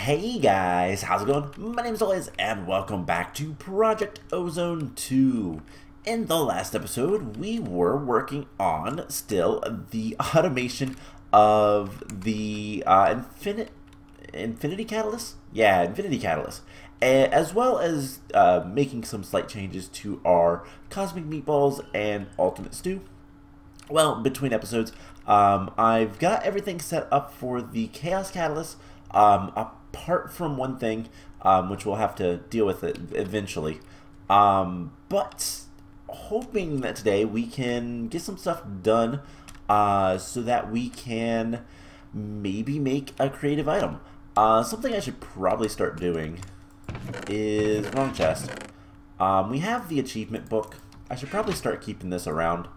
Hey guys, how's it going? My name is Elias and welcome back to Project Ozone 2. In the last episode, we were working on still the automation of the Infinity Catalyst? Yeah, Infinity Catalyst. As well as making some slight changes to our Cosmic Meatballs and Ultimate Stew. Well, between episodes, I've got everything set up for the Chaos Catalyst, apart from one thing, which we'll have to deal with it eventually. But hoping that today we can get some stuff done so that we can maybe make a creative item. Something I should probably start doing is wrong chest. We have the achievement book. I should probably start keeping this around.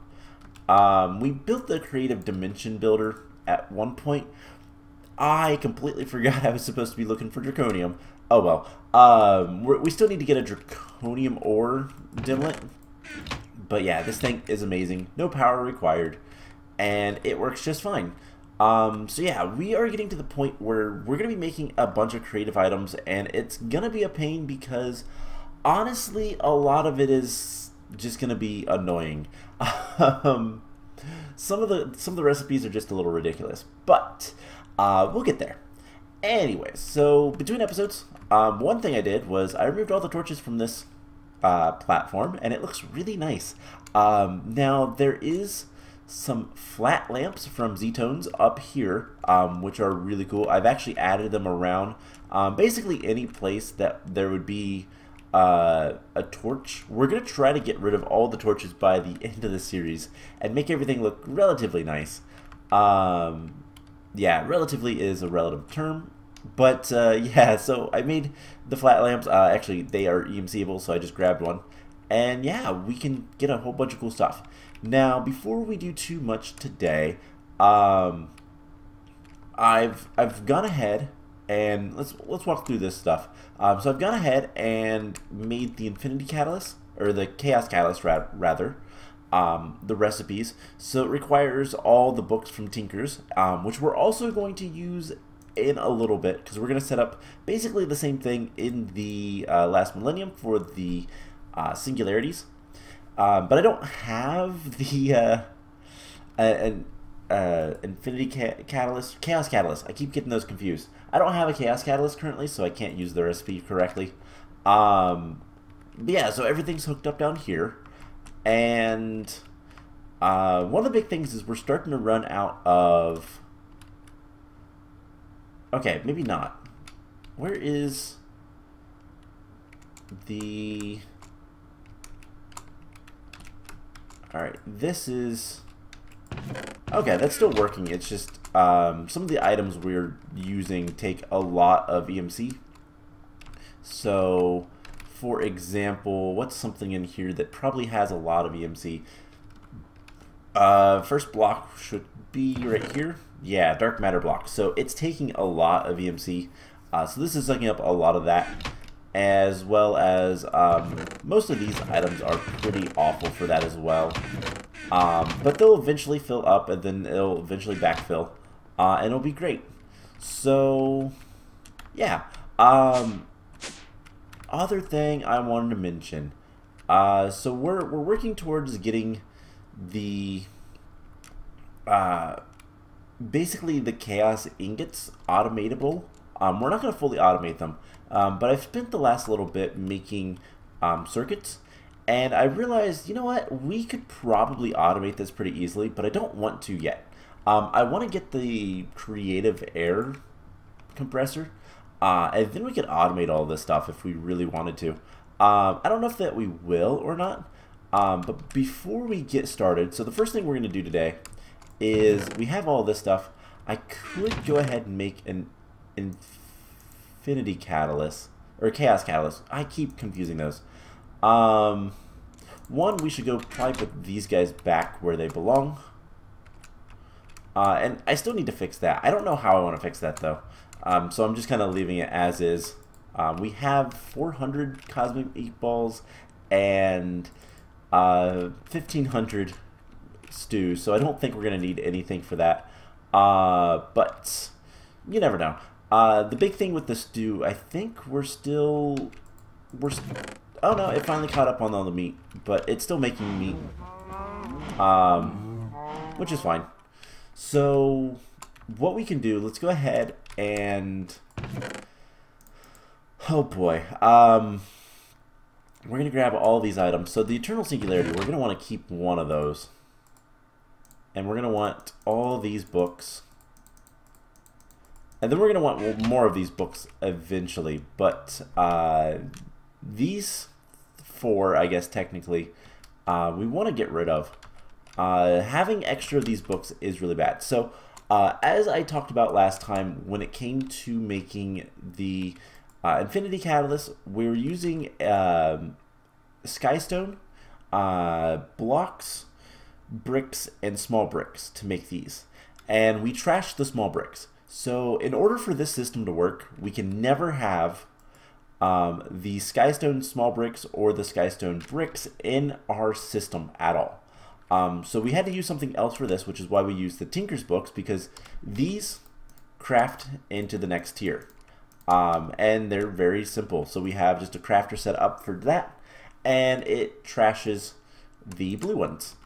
We built the creative dimension builder at one point. I completely forgot I was supposed to be looking for draconium. Oh well. We still need to get a draconium ore dimlet. But yeah, this thing is amazing. No power required. And it works just fine. So yeah, we are getting to the point where we're going to be making a bunch of creative items. And it's going to be a pain because honestly, a lot of it is just going to be annoying. Some of the recipes are just a little ridiculous. But we'll get there. Anyways, so between episodes, one thing I did was I removed all the torches from this platform, and it looks really nice. Now, there is some flat lamps from Z-Tones up here, which are really cool. I've actually added them around basically any place that there would be a torch. We're going to try to get rid of all the torches by the end of the series and make everything look relatively nice. Yeah, relatively is a relative term, but yeah, so I made the flat lamps. Actually, they are EMC-able, so I just grabbed one. And yeah, we can get a whole bunch of cool stuff. Now, before we do too much today, I've gone ahead and let's walk through this stuff. So I've gone ahead and made the Infinity Catalyst, or the Chaos Catalyst rather. The recipes, so it requires all the books from Tinkers, which we're also going to use in a little bit because we're going to set up basically the same thing in the last millennium for the singularities, but I don't have the Infinity Catalyst, Chaos Catalyst. I keep getting those confused. I don't have a Chaos Catalyst currently, so I can't use the recipe correctly. But yeah, so everything's hooked up down here. And one of the big things is we're starting to run out of... Okay, maybe not. Where is the... Alright, this is... Okay, that's still working. It's just some of the items we're using take a lot of EMC. So... For example, what's something in here that probably has a lot of EMC? First block should be right here. Yeah, dark matter block. So it's taking a lot of EMC. So this is sucking up a lot of that, as well as most of these items are pretty awful for that as well. But they'll eventually fill up, and then it'll eventually backfill, and it'll be great. So yeah. Other thing I wanted to mention, so we're working towards getting the basically the chaos ingots automatable. We're not going to fully automate them, but I've spent the last little bit making circuits, and I realized, you know what, we could probably automate this pretty easily, but I don't want to yet. I want to get the creative air compressor. And then we could automate all this stuff if we really wanted to. I don't know if that we will or not. But before we get started, so the first thing we're going to do today is we have all this stuff. I could go ahead and make an Infinity Catalyst, or Chaos Catalyst. I keep confusing those. One, we should go probably put these guys back where they belong. And I still need to fix that. I don't know how I want to fix that though. So I'm just kind of leaving it as is. We have 400 Cosmic Meatballs and 1,500 stews, so I don't think we're going to need anything for that. But you never know. The big thing with the stew, I think oh no, it finally caught up on all the meat, but it's still making meat, which is fine. So what we can do, let's go ahead and, oh boy, we're going to grab all these items. So the Eternal Singularity, we're going to want to keep one of those. And we're going to want all these books. And then we're going to want more of these books eventually. But these 4, I guess technically, we want to get rid of. Having extra of these books is really bad. So as I talked about last time, when it came to making the Infinity Catalyst, we're using Skystone, blocks, bricks, and small bricks to make these. And we trashed the small bricks. So in order for this system to work, we can never have the Skystone small bricks or the Skystone bricks in our system at all. So we had to use something else for this, which is why we used the Tinker's books, because these craft into the next tier. And they're very simple. So we have just a crafter set up for that, and it trashes the blue ones.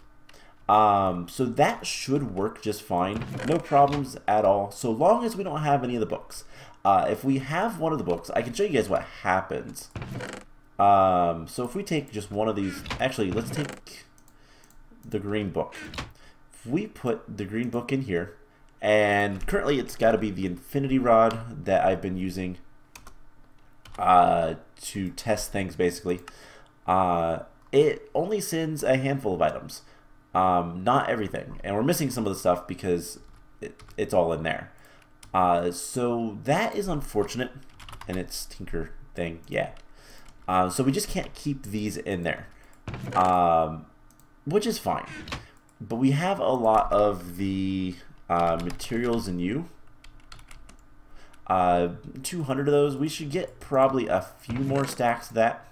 So that should work just fine. No problems at all, so long as we don't have any of the books. If we have one of the books, I can show you guys what happens. So if we take just one of these, actually, let's take the green book. If we put the green book in here, and currently it's got to be the Infinity Rod that I've been using to test things, basically. It only sends a handful of items, not everything, and we're missing some of the stuff because it's all in there. So that is unfortunate, and it's Tinker thing, yeah. So we just can't keep these in there, which is fine. But we have a lot of the materials in you. 200 of those. We should get probably a few more stacks of that.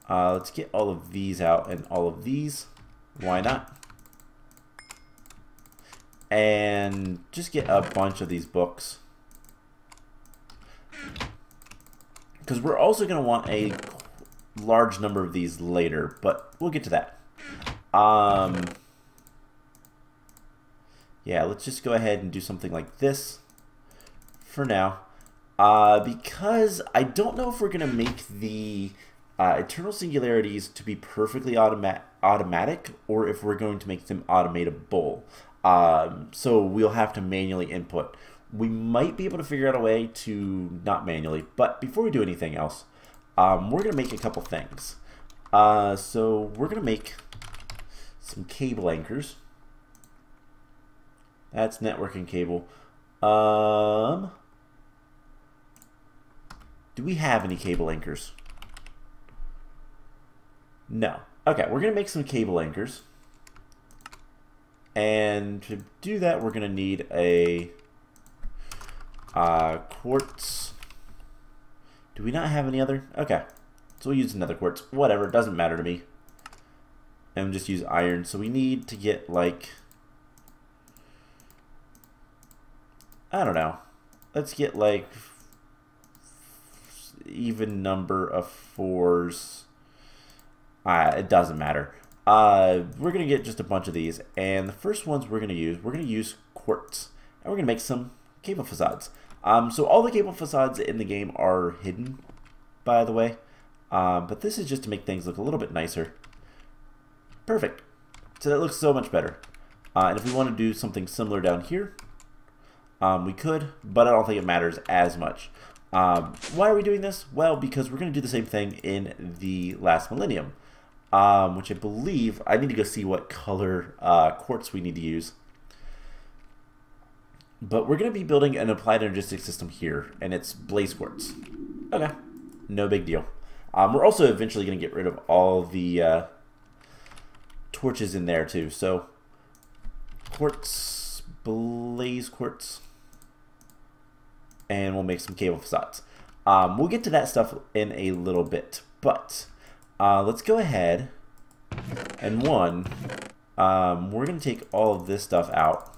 Let's get all of these out and all of these. Why not? And just get a bunch of these books, because we're also going to want a large number of these later, but we'll get to that. Yeah, let's just go ahead and do something like this for now, because I don't know if we're going to make the Eternal Singularities to be perfectly automatic, or if we're going to make them automatable. So we'll have to manually input. We might be able to figure out a way to not manually, but before we do anything else, we're going to make a couple things. So we're going to make some cable anchors. That's networking cable. Do we have any cable anchors? No. Okay, we're going to make some cable anchors. And to do that, we're going to need a quartz. Do we not have any other? Okay. So we'll use another quartz. Whatever, it doesn't matter to me. And just use iron. So we need to get, like, I don't know. Let's get, like, even number of 4s. It doesn't matter. We're going to get just a bunch of these. And the first ones we're going to use quartz. And we're going to make some cable facades. So all the cable facades in the game are hidden, by the way. But this is just to make things look a little bit nicer. Perfect. So that looks so much better. And if we want to do something similar down here, we could, but I don't think it matters as much. Why are we doing this? Well, because we're going to do the same thing in the last millennium, which I believe, I need to go see what color quartz we need to use. But we're going to be building an applied energistic system here, and it's blaze quartz. Okay, no big deal. We're also eventually going to get rid of all the torches in there too. So quartz, blaze quartz, and we'll make some cable facades. We'll get to that stuff in a little bit, but let's go ahead and we're going to take all of this stuff out,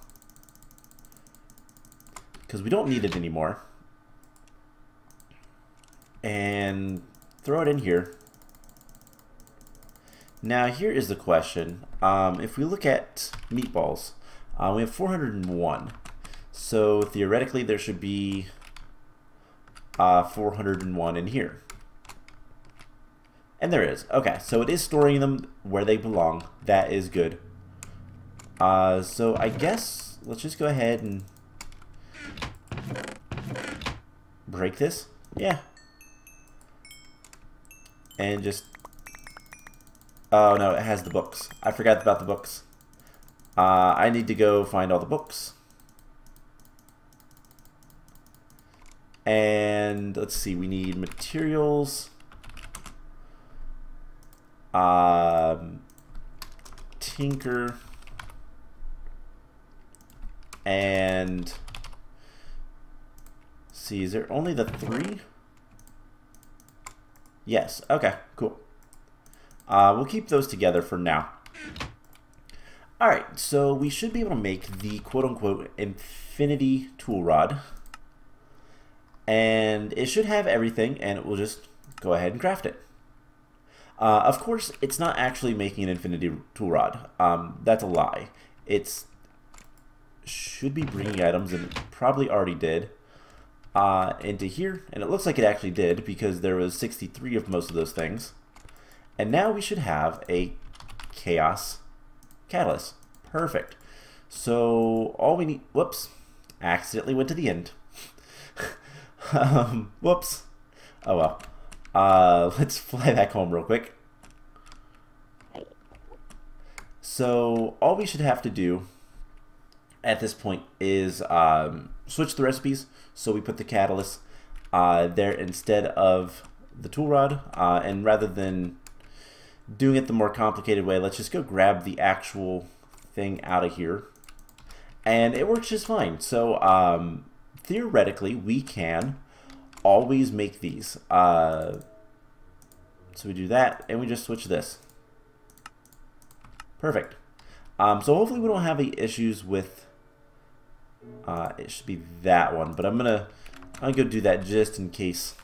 because we don't need it anymore. And throw it in here. Now here is the question. If we look at meatballs, we have 401. So theoretically there should be 401 in here. And there is. Okay, so it is storing them where they belong. That is good. So I guess let's just go ahead and break this. Yeah. And just... Oh no, it has the books. I forgot about the books. I need to go find all the books. And let's see, we need materials. Tinker. And see, is there only the 3? Yes, okay, cool. We'll keep those together for now. Alright, so we should be able to make the quote-unquote infinity tool rod. And it should have everything, and it will just go ahead and craft it. Of course, it's not actually making an infinity tool rod. That's a lie. It's should be bringing items, and it probably already did, into here. And it looks like it actually did, because there was 63 of most of those things. And now we should have a chaos catalyst. Perfect. So all we need... Whoops. Accidentally went to the end. Whoops. Oh well. Let's fly back home real quick. So all we should have to do at this point is switch the recipes. So we put the catalyst there instead of the tool rod. And rather than doing it the more complicated way, let's just go grab the actual thing out of here. And it works just fine. So theoretically, we can always make these. So we do that, and we just switch this. Perfect. So hopefully we don't have any issues with... it should be that one, but I'm gonna go do that just in case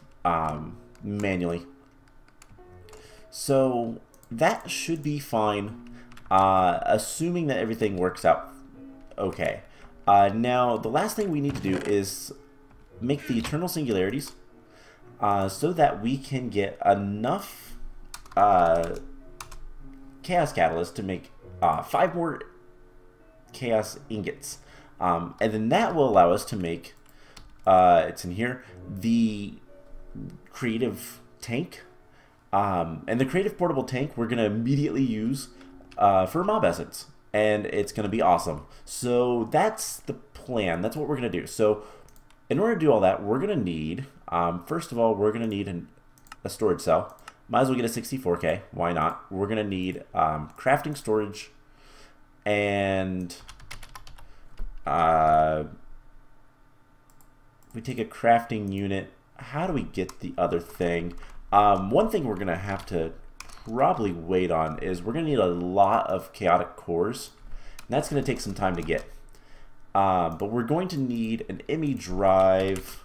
manually. So that should be fine, assuming that everything works out okay. Now the last thing we need to do is make the eternal singularities so that we can get enough chaos catalyst to make 5 more chaos ingots. And then that will allow us to make, it's in here, the creative tank. And the creative portable tank we're going to immediately use for mob essence. And it's going to be awesome. So that's the plan. That's what we're going to do. So in order to do all that, we're going to need, first of all, we're going to need a storage cell. Might as well get a 64K. Why not? We're going to need crafting storage and... we take a crafting unit. How do we get the other thing? One thing we're going to have to probably wait on is we're going to need a lot of chaotic cores. And that's going to take some time to get. But we're going to need an ME drive.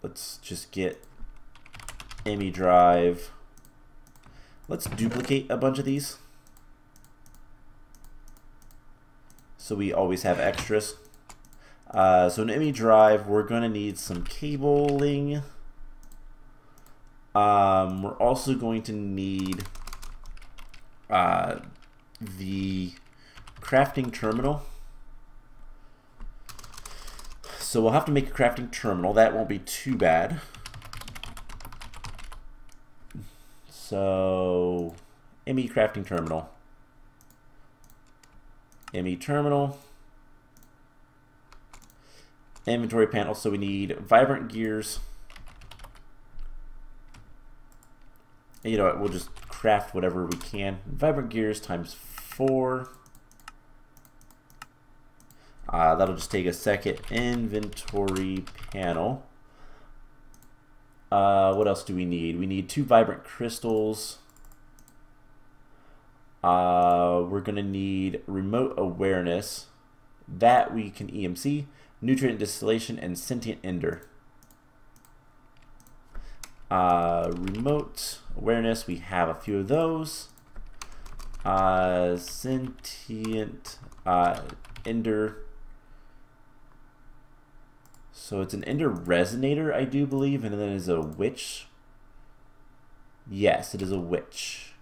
Let's just get ME drive. Let's duplicate a bunch of these, so we always have extras. So an ME drive, we're going to need some cabling. We're also going to need the crafting terminal. So we'll have to make a crafting terminal. That won't be too bad. So ME crafting terminal. ME terminal. Inventory panel. So we need vibrant gears. And you know what? We'll just craft whatever we can. Vibrant gears times 4. That'll just take a second. Inventory panel. What else do we need? We need 2 vibrant crystals. We're going to need remote awareness. That we can EMC, nutrient distillation, and sentient ender. Remote awareness, we have a few of those. Sentient ender. So it's an ender resonator, I do believe, and then is a witch. Yes, it is a witch.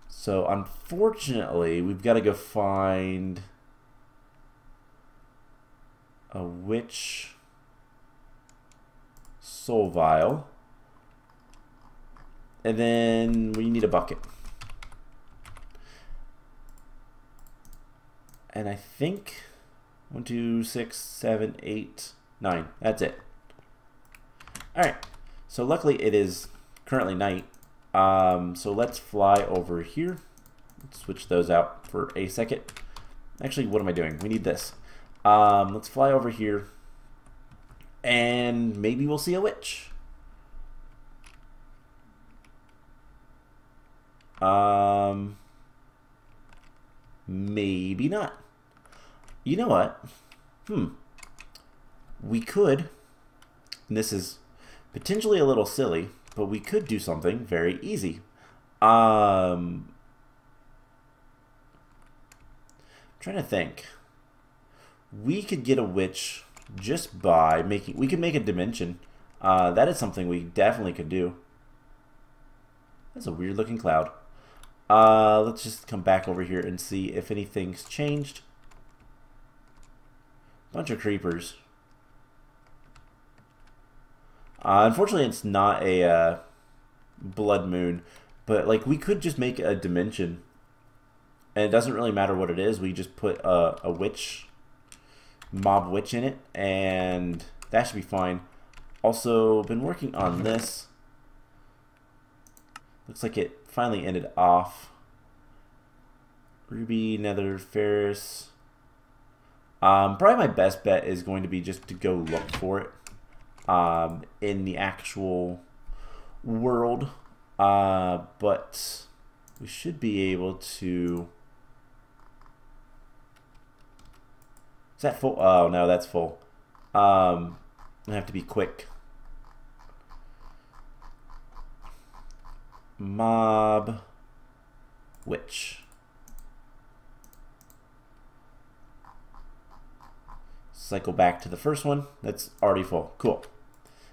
So unfortunately, we've got to go find a witch soul vial, and then we need a bucket. And I think 1, 2, 6, 7, 8, 9. That's it. All right. So luckily it is currently night. So let's fly over here. Let's switch those out for a second. Actually, what am I doing? We need this. Let's fly over here, and maybe we'll see a witch. Maybe not. You know what? We could, and this is potentially a little silly, but we could do something very easy. I'm trying to think. We could get a witch just by making... We could make a dimension. That is something we definitely could do. That's a weird looking cloud. Let's just come back over here and see if anything's changed. Bunch of creepers. Unfortunately, it's not a blood moon, but like we could just make a dimension, and it doesn't really matter what it is. We just put a witch, mob witch in it, and that should be fine. Also, been working on this. Looks like it finally ended off. Ruby, Nether, Ferris. Probably my best bet is going to be just to go look for it in the actual world, but we should be able to... Is that full? Oh no, that's full. I have to be quick. Mob witch. Cycle back to the first one. That's already full. Cool.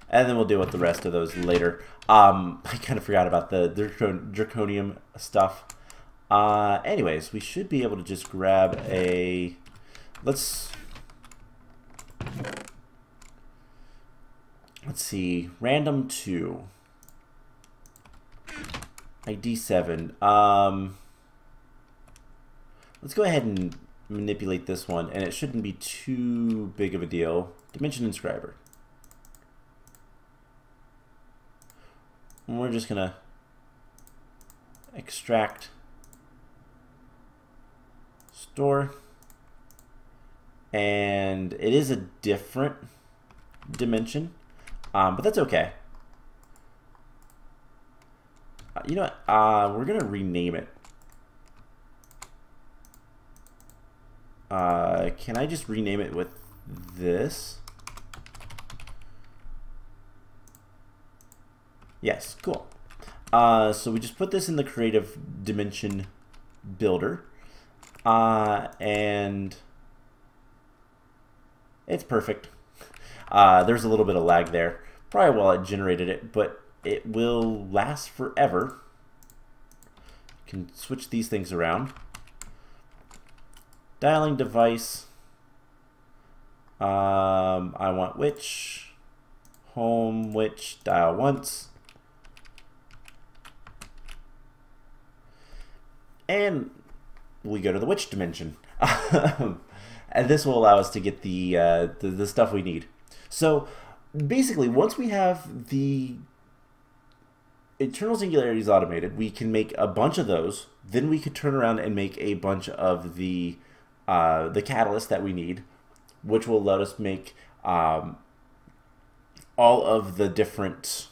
And then we'll deal with the rest of those later. I kind of forgot about the draconium stuff. Anyways, we should be able to just grab a... Let's see. Random 2. ID 7. Let's go ahead and manipulate this one, and it shouldn't be too big of a deal. Dimension inscriber. And we're just gonna extract, store, and it is a different dimension, but that's okay. You know what? We're gonna rename it. Can I just rename it with this? Yes, cool. So we just put this in the creative dimension builder, and it's perfect. There's a little bit of lag there, probably while it generated it, but it will last forever. Can switch these things around. Dialing device. I want witch. Home witch. Dial once. And we go to the witch dimension. And this will allow us to get the stuff we need. So basically, once we have the Eternal Singularities automated, we can make a bunch of those. Then we could turn around and make a bunch of the catalyst that we need, which will let us make all of the different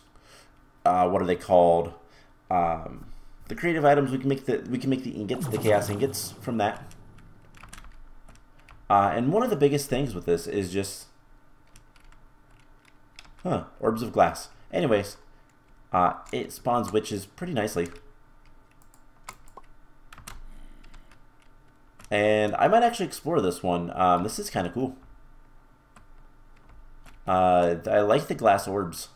what are they called? the creative items, we can make the ingots, the chaos ingots from that. And one of the biggest things with this is just orbs of glass. Anyways, it spawns witches pretty nicely. And I might actually explore this one. This is kind of cool. I like the glass orbs.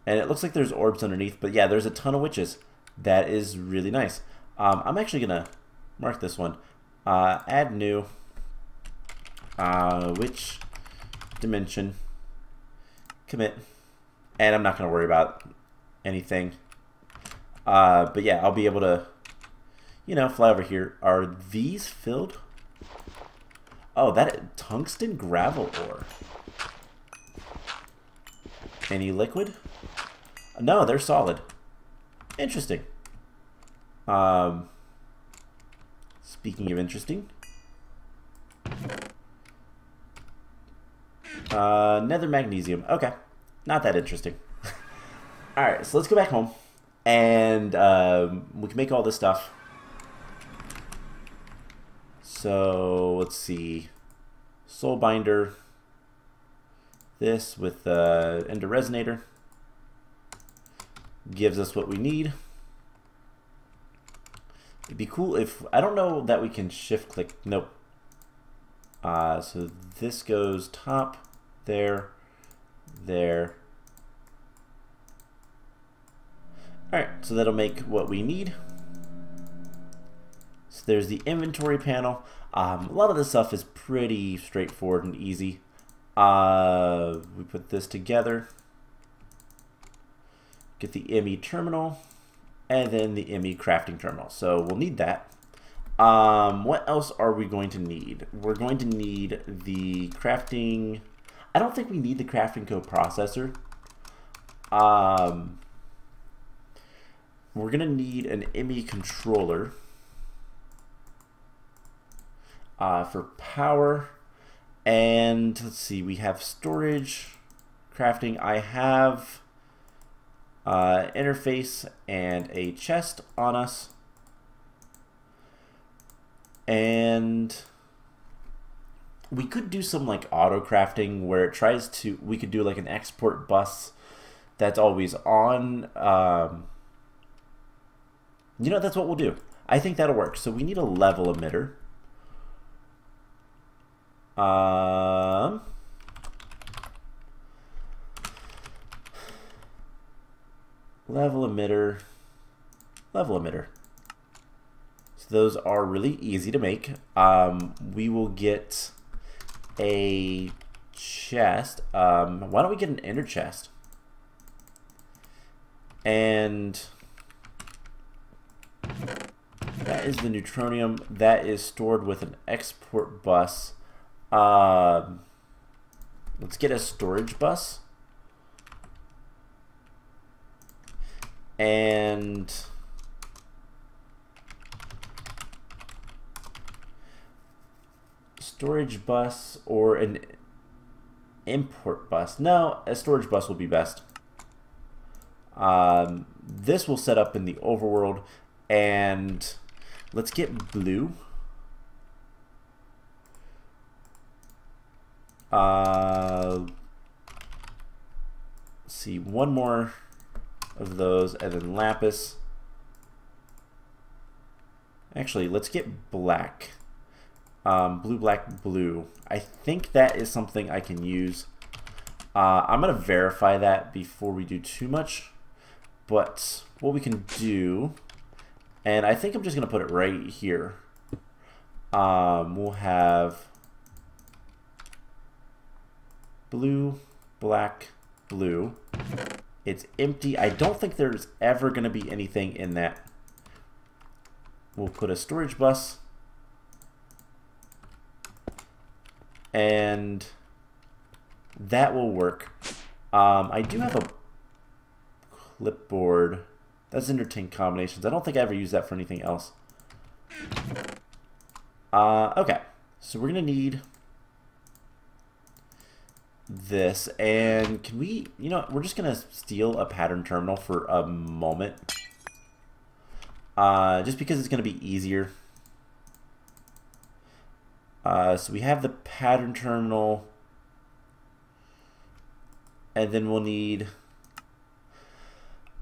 And it looks like there's orbs underneath, but yeah, there's a ton of witches. That is really nice. I'm actually going to mark this one. Add new. Witch dimension. Commit. And I'm not going to worry about anything. But yeah, I'll be able to, you know, fly over here. Are these filled? Oh, that tungsten gravel ore. Any liquid? No, they're solid. Interesting. Speaking of interesting. Nether magnesium. Okay. Not that interesting. Alright, so let's go back home. And we can make all this stuff. So, let's see. Soul binder. This with Ender Resonator. Gives us what we need. It'd be cool if... I don't know that we can shift click. Nope. So this goes top, there, there. Alright, so that'll make what we need. So there's the inventory panel. A lot of this stuff is pretty straightforward and easy. We put this together. Get the ME terminal. And then the ME crafting terminal. So we'll need that. What else are we going to need? We're going to need the crafting... I don't think we need the crafting coprocessor. We're going to need an ME controller. For power. And let's see, we have storage, crafting. I have interface and a chest on us. And we could do some like auto crafting where it tries to, we could do like an export bus that's always on. You know, that's what we'll do. I think that'll work. So we need a level emitter. Level emitter. So those are really easy to make. We will get a chest. Why don't we get an ender chest? And that is the neutronium. That is stored with an export bus. Let's get a storage bus. And storage bus or an import bus. No, a storage bus will be best. This will set up in the overworld, and let's get blue. Let's see, one more of those, and then lapis. Actually, let's get black. Blue, black, blue. I think that is something I can use. I'm going to verify that before we do too much. But what we can do, and I think I'm just going to put it right here. We'll have blue, black, blue. It's empty. I don't think there's ever going to be anything in that. We'll put a storage bus. And that will work. I do have a clipboard. That's interesting combinations. I don't think I ever use that for anything else. Okay. So we're going to need this. And can we, you know, we're just going to steal a pattern terminal for a moment. just because it's going to be easier. So we have the pattern terminal, and then we'll need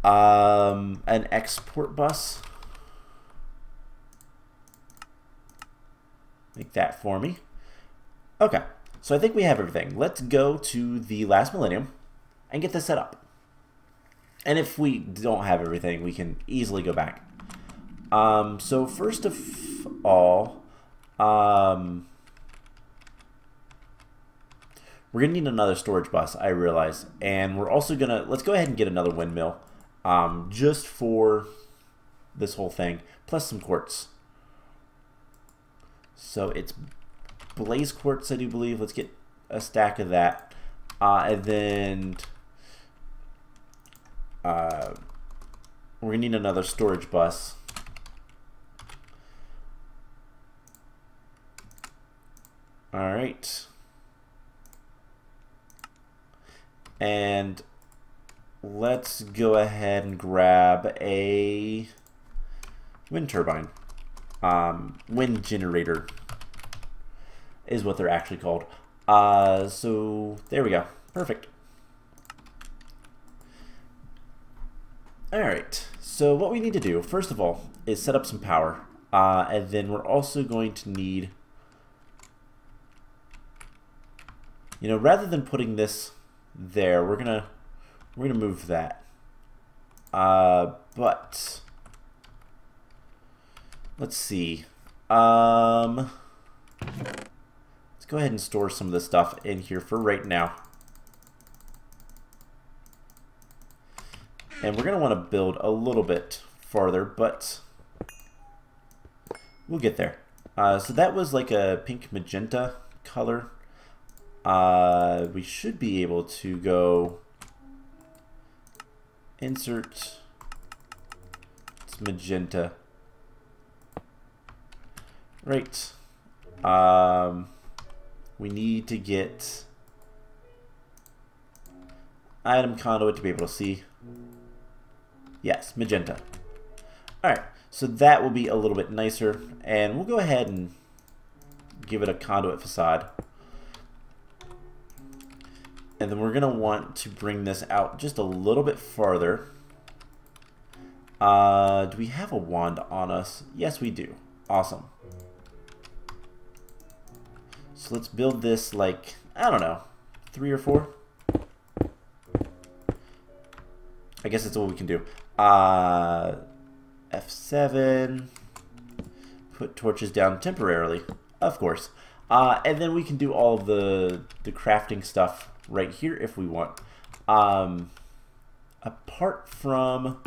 an export bus. Make that for me. Okay, so I think we have everything. Let's go to the last millennium and get this set up. And if we don't have everything, we can easily go back. So first of all, we're gonna need another storage bus, I realize, and we're also gonna, let's go ahead and get another windmill, just for this whole thing, plus some quartz. So it's blaze quartz, I do believe. Let's get a stack of that, and then we're gonna need another storage bus. All right. And let's go ahead and grab a wind turbine. Wind generator is what they're actually called. So there we go. Perfect. Alright, so what we need to do, first of all, is set up some power. And then we're also going to need, you know, rather than putting this there, we're gonna move that. But let's see. Let's go ahead and store some of this stuff in here for right now. And we're gonna want to build a little bit farther, but we'll get there. So that was like a pink magenta color. We should be able to go insert, it's magenta, right. We need to get item conduit to be able to see. Yes, magenta. Alright, so that will be a little bit nicer, and we'll go ahead and give it a conduit facade. And then we're going to want to bring this out just a little bit farther. Do we have a wand on us? Yes, we do. Awesome. So let's build this like, I don't know, 3 or 4? I guess that's what we can do. F7. Put torches down temporarily, of course. And then we can do all of the crafting stuff right here if we want. Apart from,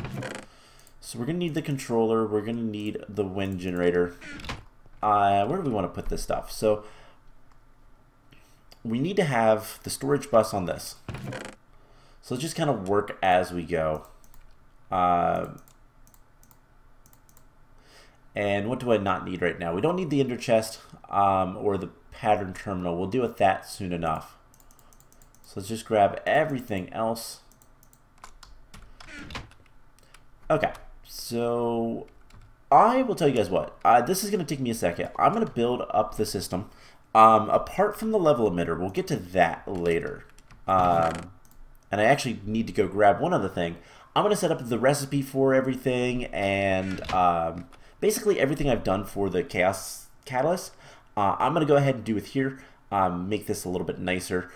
so we're gonna need the controller, we're gonna need the wind generator. Where do we want to put this stuff? So we need to have the storage bus on this. So let's just kind of work as we go. And what do I not need right now? We don't need the ender chest or the pattern terminal. We'll deal with that soon enough. So let's just grab everything else. Okay, so I will tell you guys what. This is going to take me a second. I'm going to build up the system. Apart from the level emitter, we'll get to that later. And I actually need to go grab one other thing. I'm going to set up the recipe for everything and basically everything I've done for the Chaos Catalyst. I'm going to go ahead and do it here. Make this a little bit nicer.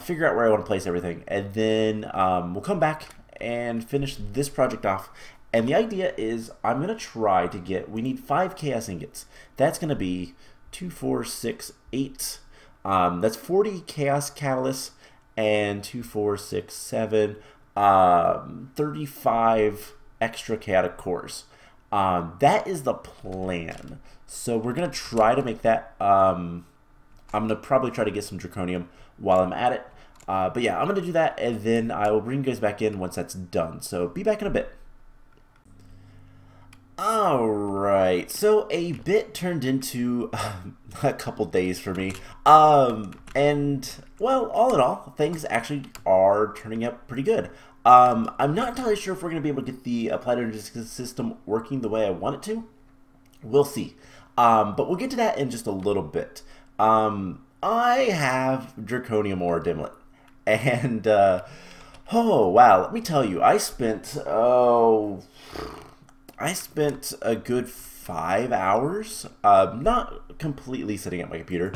Figure out where I want to place everything. And then we'll come back and finish this project off. And the idea is I'm going to try to get, we need 5 Chaos Ingots. That's going to be 2, 4, 6, 8. That's 40 Chaos Catalysts. And 2, 4, 6, 7, 35 extra chaotic cores. That is the plan. So we're going to try to make that. I'm going to probably try to get some draconium while I'm at it. But yeah, I'm going to do that, and then I will bring you guys back in once that's done. So be back in a bit. Alright, so a bit turned into a couple days for me. And, well, all in all, things actually are turning out pretty good. I'm not entirely sure if we're going to be able to get the applied energy system working the way I want it to. We'll see. But we'll get to that in just a little bit. I have Draconium Ore Dimlet. And, oh, wow, let me tell you, I spent a good 5 hours, not completely sitting at my computer,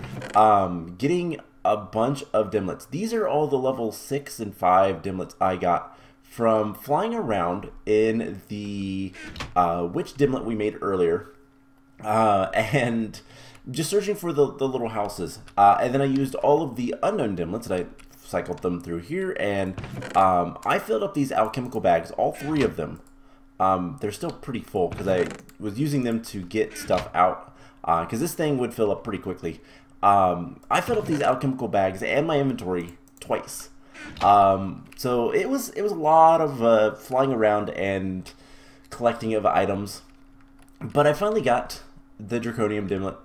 getting a bunch of dimlets. These are all the level 6 and 5 dimlets I got from flying around in the witch dimlet we made earlier, and just searching for the little houses. And then I used all of the unknown dimlets, and I cycled them through here, and I filled up these alchemical bags, all 3 of them. They're still pretty full because I was using them to get stuff out, because this thing would fill up pretty quickly. I filled up these alchemical bags and my inventory twice. So it was a lot of flying around and collecting of items. But I finally got the Draconium Dimlet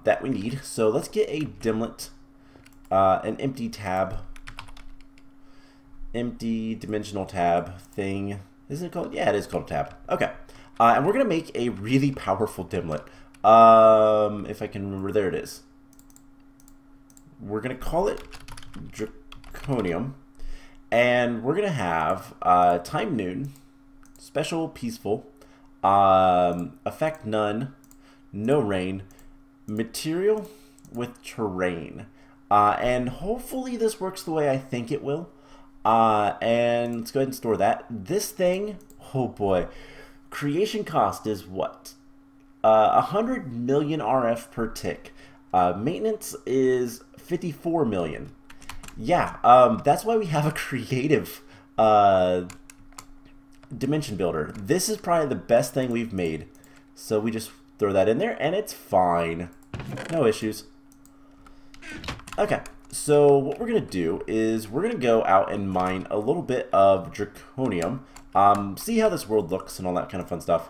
that we need. So let's get a Dimlet, an empty tab, empty dimensional tab thing. Isn't it called? Yeah, it is called a tab. Okay. And we're going to make a really powerful Dimlet. If I can remember, there it is. We're going to call it Draconium. And we're going to have time noon, special peaceful, effect none, no rain, material with terrain. And hopefully this works the way I think it will. And let's go ahead and store that. This thing, oh boy, creation cost is what? 100 million RF per tick. Maintenance is 54 million. Yeah, that's why we have a creative dimension builder. This is probably the best thing we've made. So we just throw that in there and it's fine. No issues. Okay. So what we're going to do is we're going to go out and mine a little bit of Draconium, see how this world looks and all that kind of fun stuff.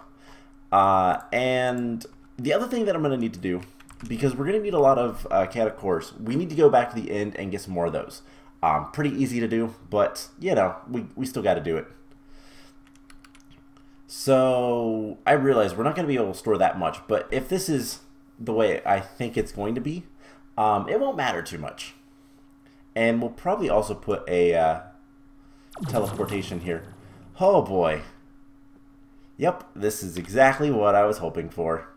And the other thing that I'm going to need to do, because we're going to need a lot of catacores, we need to go back to the end and get some more of those. Pretty easy to do, but, you know, we still got to do it. So I realize we're not going to be able to store that much, but if this is the way I think it's going to be, it won't matter too much. And we'll probably also put a teleportation here. Oh boy. Yep, this is exactly what I was hoping for.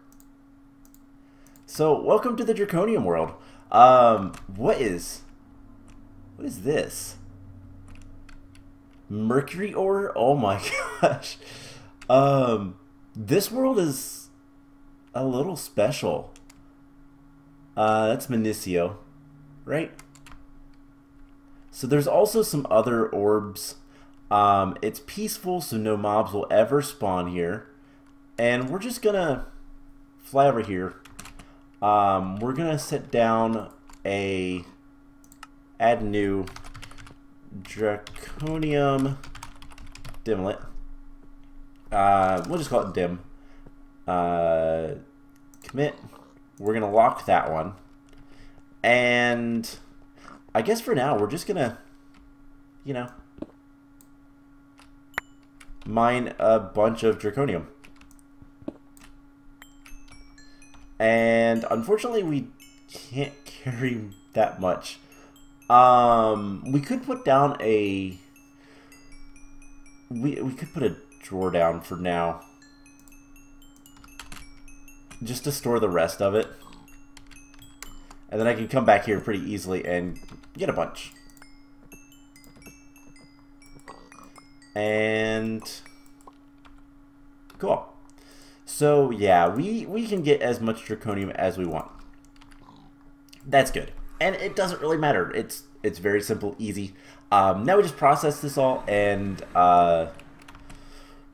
So, welcome to the Draconium world. What is this? Mercury ore? Oh my gosh. This world is a little special. That's Minicio, right? So there's also some other orbs. It's peaceful, so no mobs will ever spawn here. And we're just gonna fly over here. We're gonna set down a add new Draconium Dimlet. We'll just call it Dim. Commit. We're gonna lock that one. And I guess for now, we're just gonna, you know, mine a bunch of Draconium. And unfortunately, we can't carry that much. We could put down a... We could put a drawer down for now. Just to store the rest of it. And then I can come back here pretty easily and get a bunch. And cool. So yeah, we can get as much Draconium as we want. That's good. And it doesn't really matter. It's very simple, easy. Now we just process this all and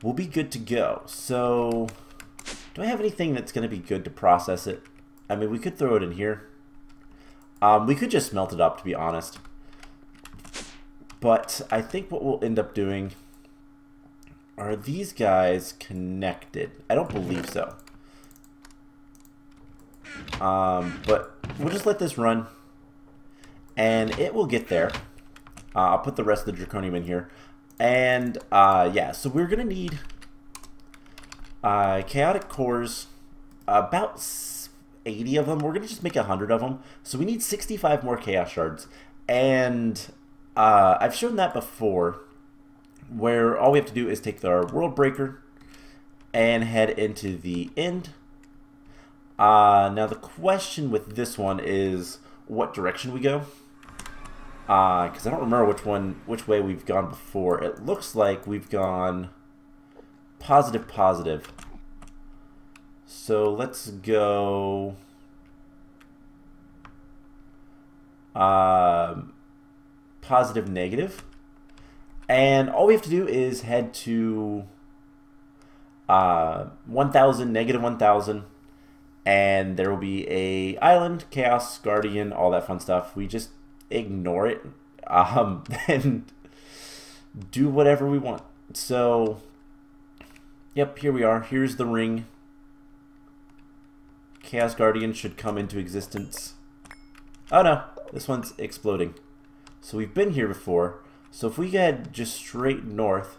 we'll be good to go. So do I have anything that's going to be good to process it? I mean, we could throw it in here. We could just smelt it up, to be honest. But I think what we'll end up doing... Are these guys connected? I don't believe so. But we'll just let this run. And it will get there. I'll put the rest of the Draconium in here. And yeah, so we're gonna need chaotic cores, about 80 of them. We're gonna just make 100 of them. So we need 65 more chaos shards. And I've shown that before, where all we have to do is take our world breaker and head into the end. Now the question with this one is what direction we go. Because I don't remember which way we've gone before. It looks like we've gone positive, positive. So let's go positive, negative. And all we have to do is head to 1000, negative 1000. And there will be a island, chaos, guardian, all that fun stuff. We just ignore it and do whatever we want. So, yep, here we are. Here's the ring. Chaos Guardian should come into existence. Oh no, this one's exploding. So we've been here before. So if we head just straight north,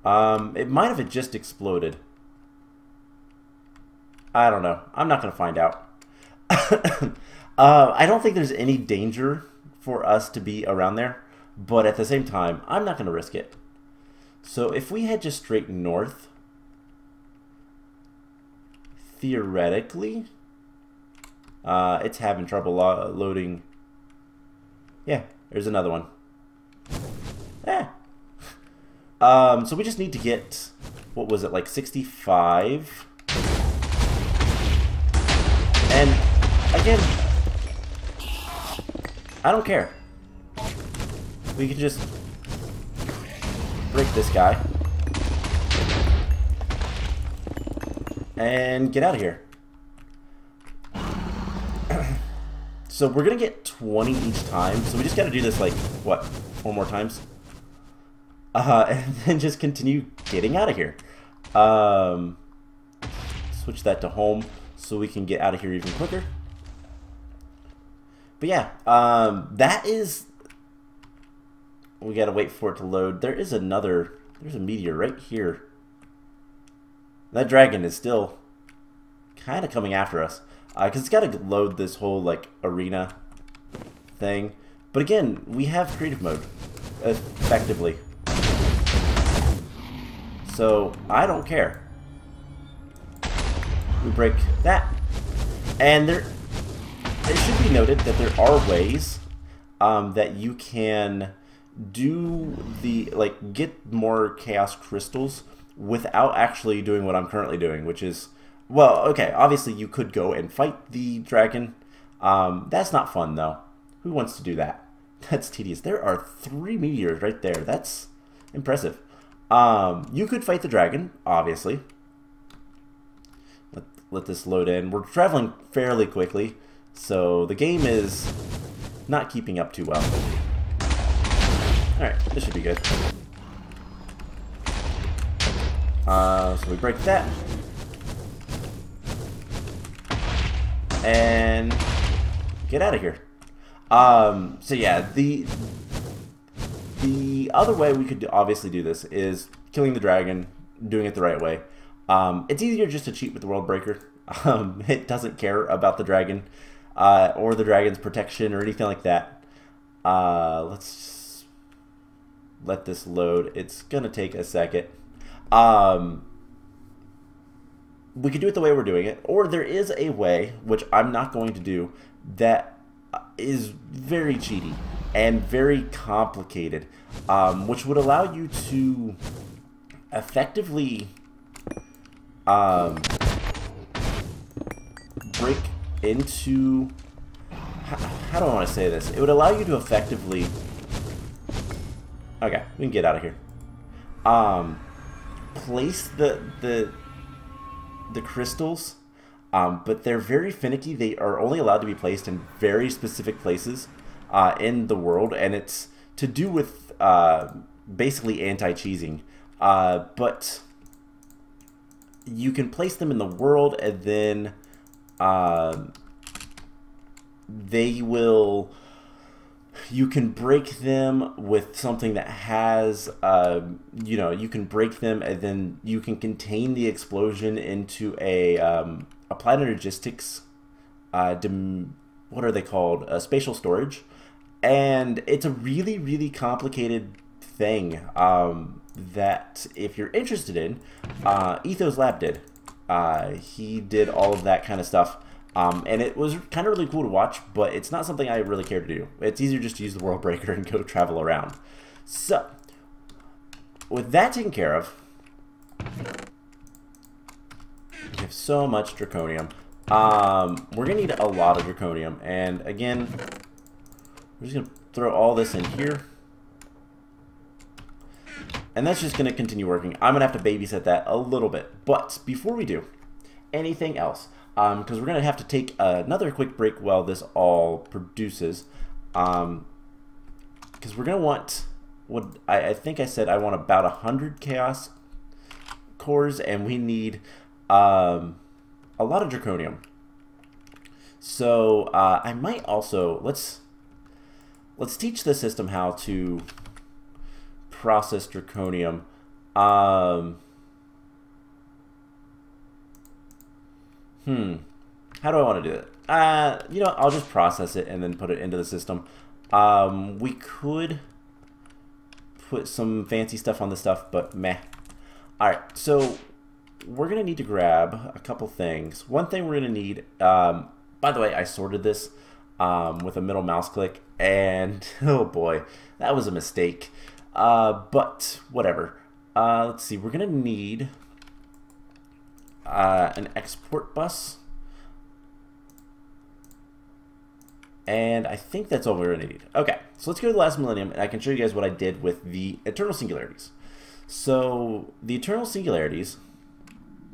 it might have just exploded. I don't know. I'm not going to find out. I don't think there's any danger for us to be around there, but at the same time, I'm not going to risk it. So if we head just straight north, theoretically, it's having trouble loading. Yeah, there's another one. So we just need to get, what was it, like 65? And again, I don't care. We can just break this guy and get out of here. So we're gonna get 20 each time, so we just gotta do this like, what, 4 more times? And then just continue getting out of here. Switch that to home so we can get out of here even quicker. But yeah, that is... We gotta wait for it to load. There is another... There's a meteor right here. That dragon is still kind of coming after us. Because it's gotta load this whole, like, arena thing. But again, we have creative mode, effectively. So, I don't care. We break that. And it should be noted that there are ways that you can do the, like, get more chaos crystals without actually doing what I'm currently doing, which is, well, okay, obviously you could go and fight the dragon. That's not fun, though. Who wants to do that? That's tedious. There are 3 meteors right there. That's impressive. You could fight the dragon, obviously. Let this load in. We're traveling fairly quickly, so the game is not keeping up too well. Alright, this should be good. So we break that. And get out of here. So yeah, the other way we could obviously do this is killing the dragon, doing it the right way. It's easier just to cheat with the World Breaker. It doesn't care about the dragon or the dragon's protection or anything like that. Let's let this load. It's gonna take a second. We could do it the way we're doing it, or there is a way, which I'm not going to do, that is very cheaty and very complicated, which would allow you to effectively break into... How do I want to say this? It would allow you to effectively... Okay, we can get out of here. Place the crystals, but they're very finicky. They are only allowed to be placed in very specific places in the world, and it's to do with basically anti-cheesing. But you can place them in the world, and then they will You can break them with something that has, you can break them, and then you can contain the explosion into a applied energistics, what are they called? Spatial storage. And it's a really, really complicated thing that if you're interested in, Ethos Lab did. He did all of that kind of stuff. And it was kind of really cool to watch, but it's not something I really care to do. It's easier just to use the World Breaker and go travel around. So, with that taken care of, we have so much Draconium. We're going to need a lot of Draconium. And again, we're just going to throw all this in here. And that's just going to continue working. I'm going to have to babysit that a little bit. But before we do anything else, because we're going to have to take another quick break while this all produces. Because we're going to want, what I think I said, I want about 100 Chaos cores, and we need a lot of Draconium. So I might also, let's teach the system how to process Draconium. How do I want to do it? You know, I'll just process it and then put it into the system. We could put some fancy stuff on this stuff, but meh. Alright, so we're going to need to grab a couple things. One thing we're going to need, by the way, I sorted this with a middle mouse click, and oh boy, that was a mistake. But whatever. Let's see, we're going to need an export bus. And I think that's all we're going to need. Okay, so let's go to the last millennium, and I can show you guys what I did with the Eternal Singularities. So, the Eternal Singularities,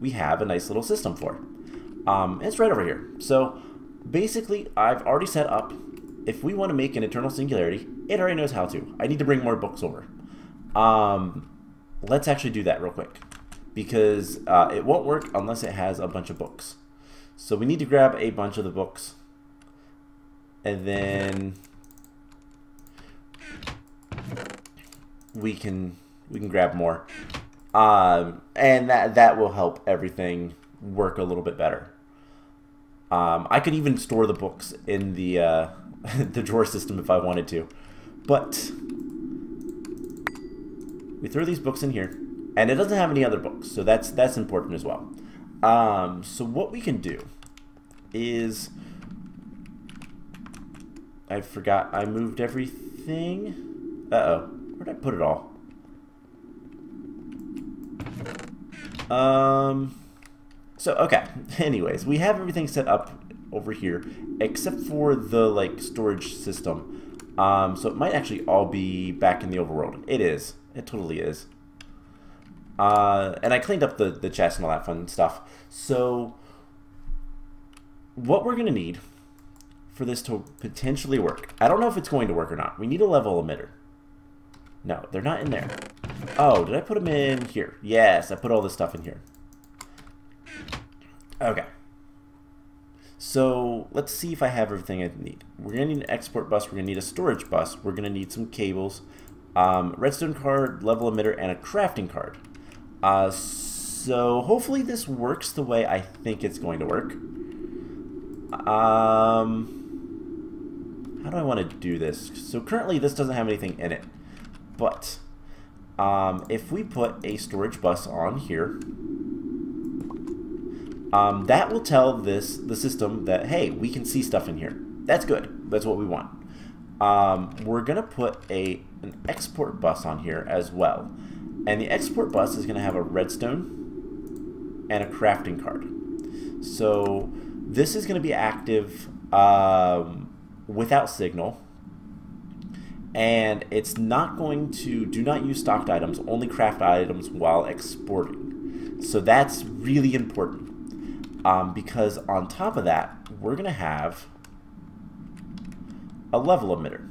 we have a nice little system for. It's right over here. So, basically, I've already set up, if we want to make an Eternal Singularity, it already knows how to. I need to bring more books over. Let's actually do that real quick, because it won't work unless it has a bunch of books. So we need to grab a bunch of the books, and then we can grab more, and that will help everything work a little bit better. I could even store the books in the the drawer system if I wanted to, but we throw these books in here, and it doesn't have any other books, so that's important as well. So what we can do is, I forgot I moved everything. Uh-oh, where'd I put it all? So okay, anyways, we have everything set up over here except for the like storage system. So it might actually all be back in the overworld. It is. It totally is. And I cleaned up the chest and all that fun stuff. So what we're going to need for this to potentially work, I don't know if it's going to work or not. We need a level emitter. No, they're not in there. Oh, did I put them in here? Yes, I put all this stuff in here. Okay. So let's see if I have everything I need. We're going to need an export bus. We're going to need a storage bus. We're going to need some cables, redstone card, level emitter, and a crafting card. So hopefully this works the way I think it's going to work. How do I want to do this? So currently this doesn't have anything in it, but if we put a storage bus on here, that will tell the system that, hey, we can see stuff in here. That's good. That's what we want. We're going to put an export bus on here as well. And the export bus is going to have a redstone and a crafting card. So this is going to be active without signal. And it's not going to, do not use stocked items, only craft items while exporting. So that's really important. Because on top of that, we're going to have a level emitter.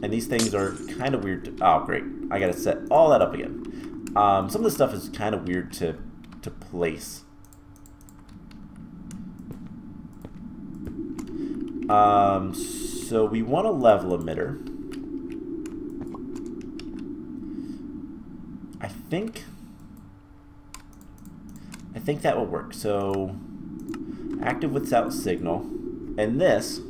And these things are kind of weird to, oh great, I gotta set all that up again. Some of this stuff is kind of weird to place. So we want a level emitter. I think that will work. So active without signal, and this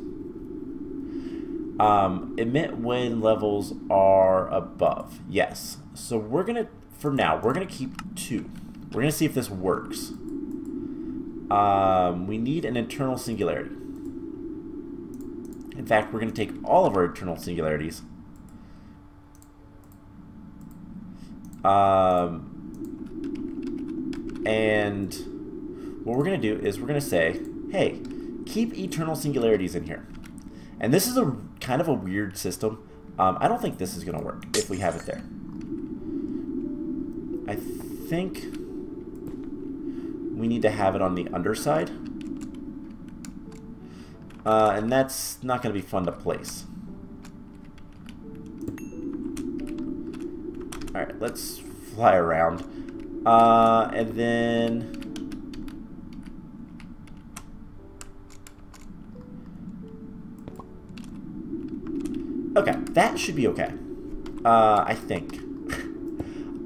emit when levels are above. Yes. So we're gonna, for now, we're gonna keep 2. We're gonna see if this works. We need an internal singularity. In fact, we're gonna take all of our internal singularities. And what we're going to do is we're going to say, hey, keep eternal singularities in here. And this is a kind of a weird system. I don't think this is going to work if we have it there. I think we need to have it on the underside. And that's not going to be fun to place. Alright, let's fly around. And then... Okay, that should be okay. I think.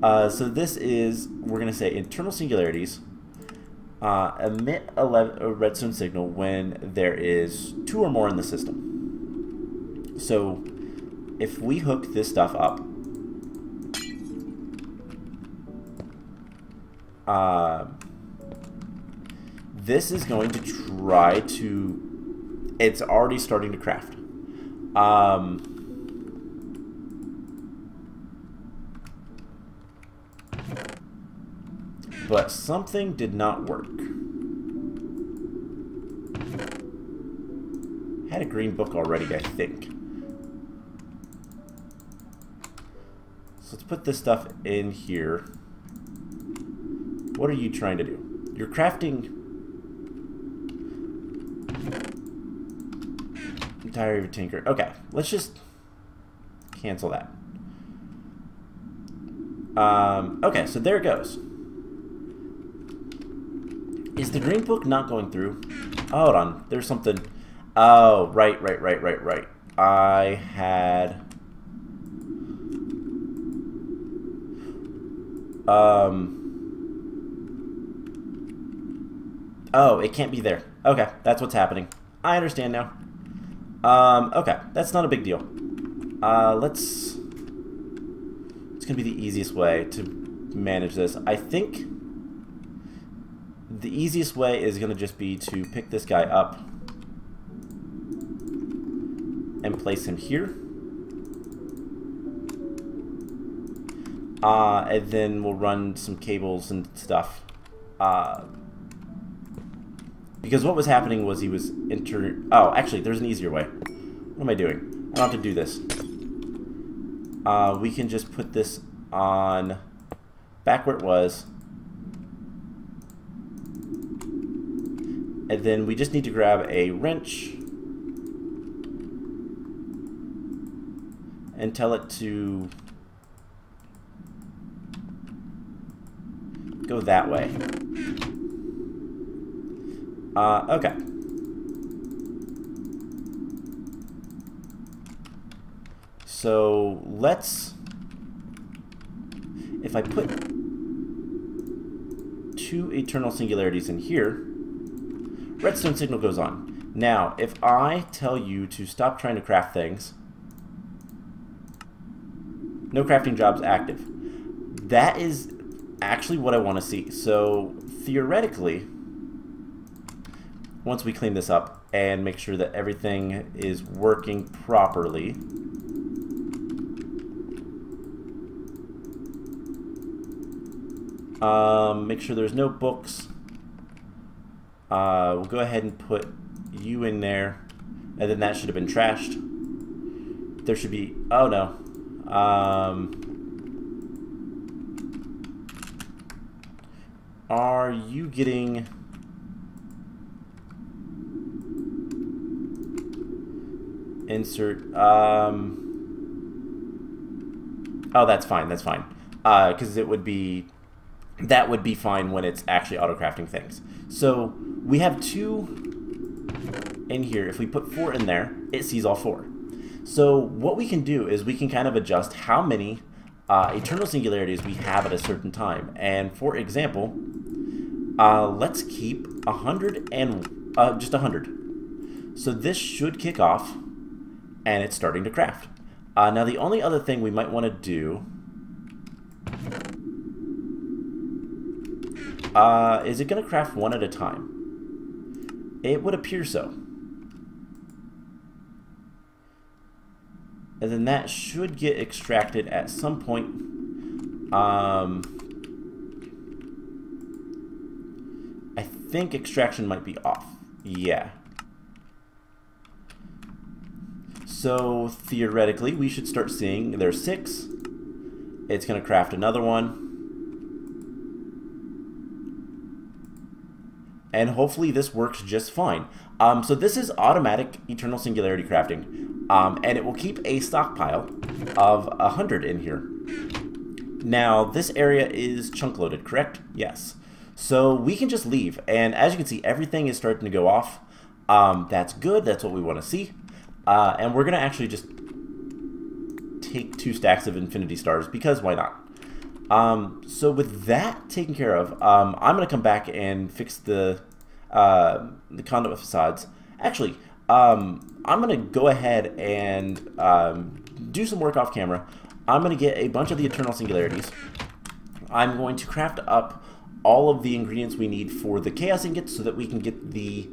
So this is, we're going to say internal singularities. Emit a redstone signal when there is 2 or more in the system. So if we hook this stuff up, this is going to try to, it's already starting to craft. But something did not work. Had a green book already, I think. So let's put this stuff in here. What are you trying to do? You're crafting Diary of a Tinker. Okay, let's just cancel that. Okay, so there it goes. Is the green book not going through? Oh, hold on. There's something. Oh, right. I had... Oh, it can't be there. Okay, that's what's happening. I understand now. Okay, that's not a big deal. It's gonna be the easiest way to manage this. I think the easiest way is gonna just be to pick this guy up and place him here. And then we'll run some cables and stuff. Because what was happening was he was Oh, actually, there's an easier way. What am I doing? I don't have to do this. We can just put this on back where it was. And then we just need to grab a wrench and tell it to go that way. Okay. So let's, if I put 2 eternal singularities in here, redstone signal goes on. Now, if I tell you to stop trying to craft things, no crafting jobs active. That is actually what I want to see. So theoretically, once we clean this up and make sure that everything is working properly, make sure there's no books. We'll go ahead and put you in there, and then that should have been trashed. There should be, oh no. Are you getting... Insert, oh, that's fine, because it would be, that would be fine when it's actually auto-crafting things. So we have 2 in here, if we put 4 in there, it sees all 4. So what we can do is we can kind of adjust how many eternal singularities we have at a certain time. And for example, let's keep 100 and just 100. So this should kick off, and it's starting to craft. Now the only other thing we might want to do is it going to craft one at a time? It would appear so. And then that should get extracted at some point. I think extraction might be off. Yeah. So theoretically, we should start seeing there's 6. It's going to craft another one. And hopefully this works just fine. So this is automatic eternal singularity crafting. And it will keep a stockpile of 100 in here. Now, this area is chunk loaded, correct? Yes. So we can just leave. And as you can see, everything is starting to go off. That's good. That's what we want to see. And we're going to actually just take 2 stacks of infinity stars, because why not? So with that taken care of, I'm going to come back and fix the conduit facades. Actually, I'm going to go ahead and do some work off camera. I'm going to get a bunch of the eternal singularities. I'm going to craft up all of the ingredients we need for the chaos ingots so that we can get the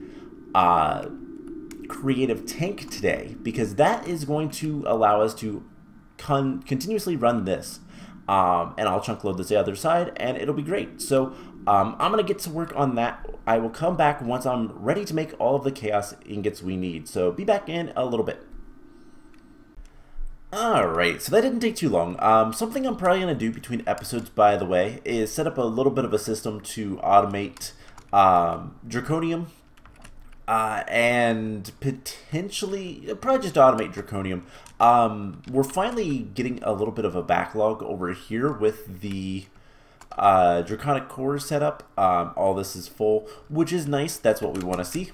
creative tank today, because that is going to allow us to continuously run this. And I'll chunk load this the other side, and it'll be great. So I'm going to get to work on that. I will come back once I'm ready to make all of the chaos ingots we need. So be back in a little bit. Alright, so that didn't take too long. Something I'm probably going to do between episodes, by the way, is set up a little bit of a system to automate Draconium. And potentially, probably just automate Draconium. We're finally getting a little bit of a backlog over here with the Draconic cores set up. All this is full, which is nice. That's what we want to see.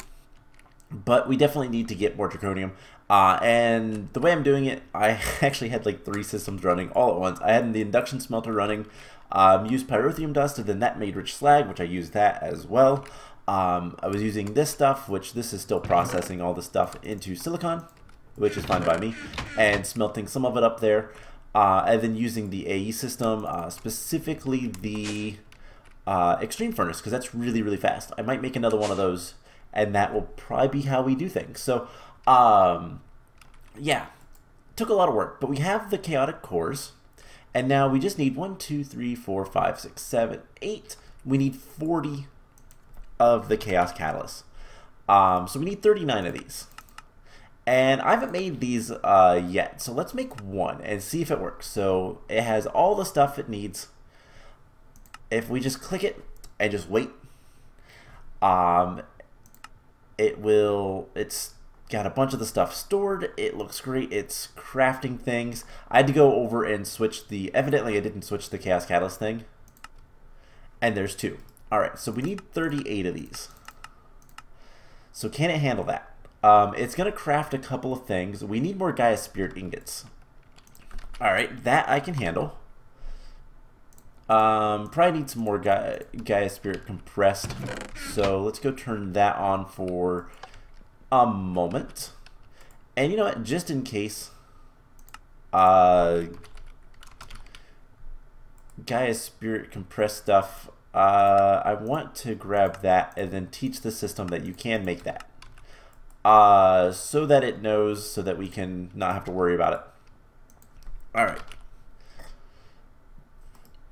But we definitely need to get more Draconium. And the way I'm doing it, I actually had like 3 systems running all at once. I had the induction smelter running, used pyrotheum dust, and then that made rich slag, which I used that as well. I was using this stuff, which this is still processing all the stuff into silicon, which is fine by me, and smelting some of it up there. And then using the AE system, specifically the extreme furnace, because that's really, really fast. I might make another one of those, and that will probably be how we do things. So, yeah, took a lot of work, but we have the chaotic cores, and now we just need 1, 2, 3, 4, 5, 6, 7, 8. We need 40 of the chaos catalysts. So we need 39 of these. And I haven't made these yet, so let's make one and see if it works. So it has all the stuff it needs. If we just click it and just wait, it's got a bunch of the stuff stored. It looks great. It's crafting things. I had to go over and switch evidently I didn't switch the chaos catalyst thing. And there's 2. Alright, so we need 38 of these. So can it handle that? It's going to craft a couple of things. We need more Gaia Spirit ingots. Alright, that I can handle. Probably need some more Gaia Spirit compressed. So let's go turn that on for a moment. And you know what? Just in case Gaia Spirit compressed stuff, I want to grab that and then teach the system that you can make that. So that it knows, so that we can not have to worry about it. Alright.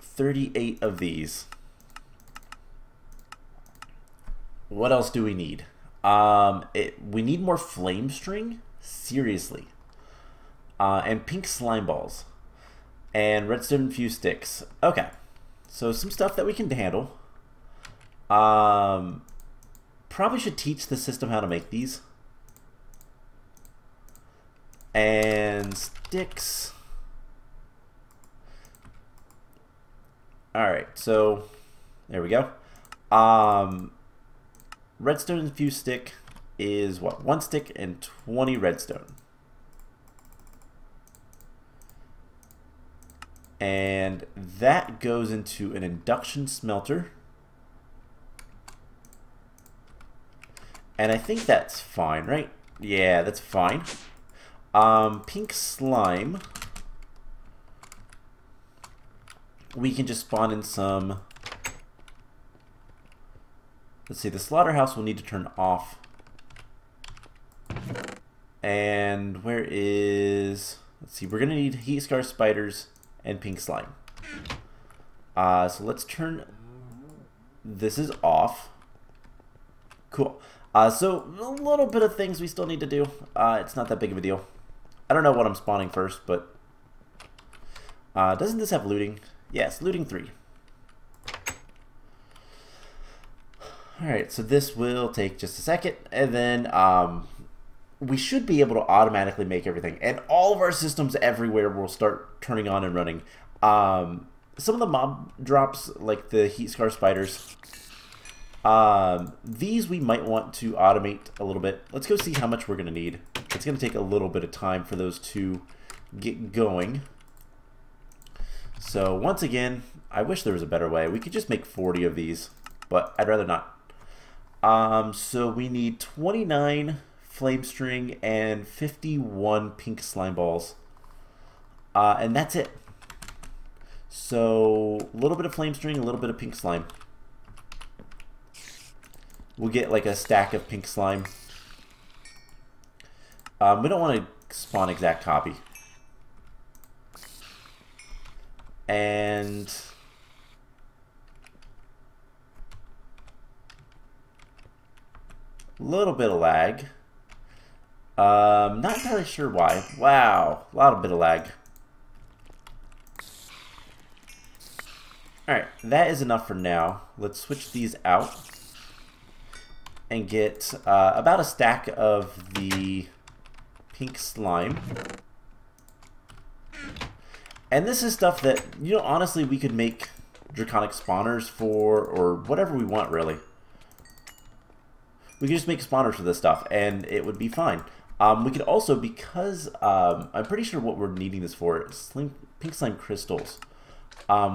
38 of these. What else do we need? We need more flame string? Seriously. And pink slime balls. And redstone infused sticks. Okay. So some stuff that we can handle. Probably should teach the system how to make these. And sticks. Alright, so there we go. Redstone infused stick is what? 1 stick and 20 redstone. And that goes into an induction smelter. And I think that's fine, right? Yeah, that's fine. Pink slime. We can just spawn in some... Let's see, the slaughterhouse will need to turn off. And where is... Let's see, we're going to need heat scar spiders and pink slime. So let's turn... This is off. Cool. So a little bit of things we still need to do. It's not that big of a deal. I don't know what I'm spawning first, but... doesn't this have looting? Yes, looting 3. Alright, so this will take just a second, and then we should be able to automatically make everything. And all of our systems everywhere will start turning on and running. Some of the mob drops, like the heat scar spiders, these we might want to automate a little bit. Let's go see how much we're going to need. It's going to take a little bit of time for those to get going. So once again, I wish there was a better way. We could just make 40 of these, but I'd rather not. So we need 29 flame string and 51 pink slime balls. And that's it. So a little bit of flame string, a little bit of pink slime. We'll get like a stack of pink slime. We don't want to spawn exact copy. And a little bit of lag. Not entirely sure why. Wow, a lot of bit of lag. Alright, that is enough for now. Let's switch these out and get about a stack of the pink slime. And this is stuff that, you know, honestly, we could make draconic spawners for, or whatever we want, really. We could just make spawners for this stuff, and it would be fine. We could also, because I'm pretty sure what we're needing this for is pink slime crystals.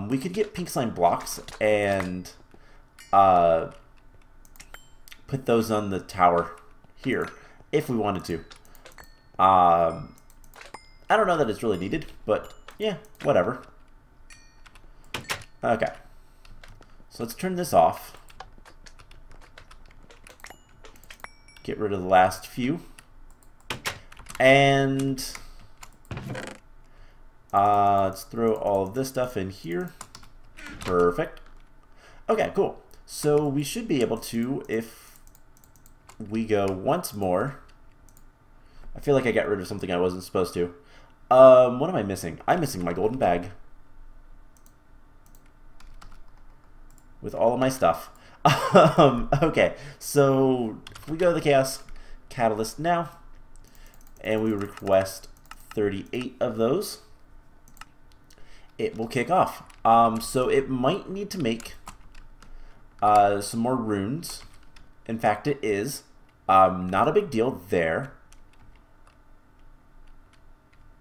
We could get pink slime blocks and put those on the tower here, if we wanted to. I don't know that it's really needed, but yeah, whatever. Okay. So let's turn this off. Get rid of the last few. And let's throw all of this stuff in here. Perfect. Okay, cool. So we should be able to, if we go once more. I feel like I got rid of something I wasn't supposed to. What am I missing? I'm missing my golden bag with all of my stuff. Okay, so if we go to the Chaos Catalyst now, and we request 38 of those, it will kick off. So it might need to make some more runes. In fact, it is. Not a big deal there.